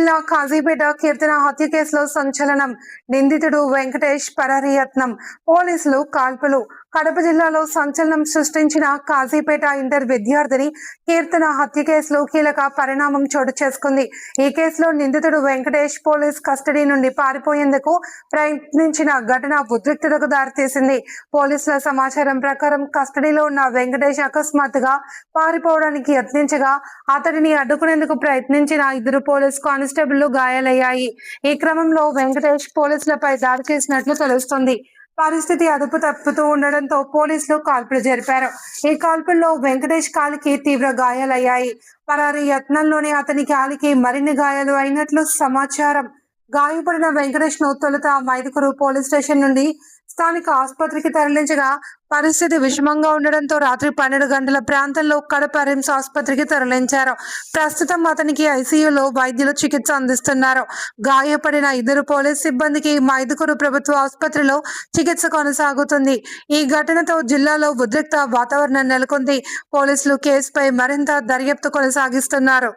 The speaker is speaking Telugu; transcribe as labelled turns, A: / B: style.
A: జిల్లా కాజీపేట కీర్తన హత్య కేసులో సంచలనం. నిందితుడు వెంకటేష్ పరారీ యత్నం. పోలీసులు కాల్పులు. కడప జిల్లాలో సంచలనం సృష్టించిన కాజీపేట ఇంటర్ విద్యార్థిని కీర్తన హత్య కేసులో కీలక పరిణామం చోటు చేసుకుంది. ఈ కేసులో నిందితుడు వెంకటేష్ పోలీస్ కస్టడీ నుండి పారిపోయేందుకు ప్రయత్నించిన ఘటన ఉద్రిక్తతకు దారితీసింది. పోలీసుల సమాచారం ప్రకారం కస్టడీలో ఉన్న వెంకటేష్ అకస్మాత్తుగా పారిపోవడానికి యత్నించగా అతడిని అడ్డుకునేందుకు ప్రయత్నించిన ఇద్దరు పోలీస్ కానిస్టేబుల్ గాయాలయ్యాయి. ఈ క్రమంలో వెంకటేష్ పోలీసులపై దాడి చేసినట్లు తెలుస్తోంది. పరిస్థితి అదుపు తప్పుతూ ఉండడంతో పోలీసులు కాల్పులు జరిపారు. ఈ కాల్పుల్లో వెంకటేష్ కాలికి తీవ్ర గాయాలయ్యాయి. పరారీ యత్నంలోనే అతని కాలికి మరిన్ని గాయాలు అయినట్లు సమాచారం. గాయపడిన వెంకటేష్ ను తొలుత మైదుకూరు పోలీస్ స్టేషన్ నుండి స్థానిక ఆసుపత్రికి తరలించగా పరిస్థితి విషమంగా ఉండడంతో రాత్రి 12 గంటల ప్రాంతంలో కడప రిమ్స్ ఆసుపత్రికి తరలించారు. ప్రస్తుతం అతనికి ఐసీయూలో వైద్యులు చికిత్స అందిస్తున్నారు. గాయపడిన ఇద్దరు పోలీస్ సిబ్బందికి మైదుకూరు ప్రభుత్వ ఆసుపత్రిలో చికిత్స కొనసాగుతుంది. ఈ ఘటనతో జిల్లాలో ఉద్రిక్త వాతావరణం నెలకొంది. పోలీసులు కేసుపై మరింత దర్యాప్తు కొనసాగిస్తున్నారు.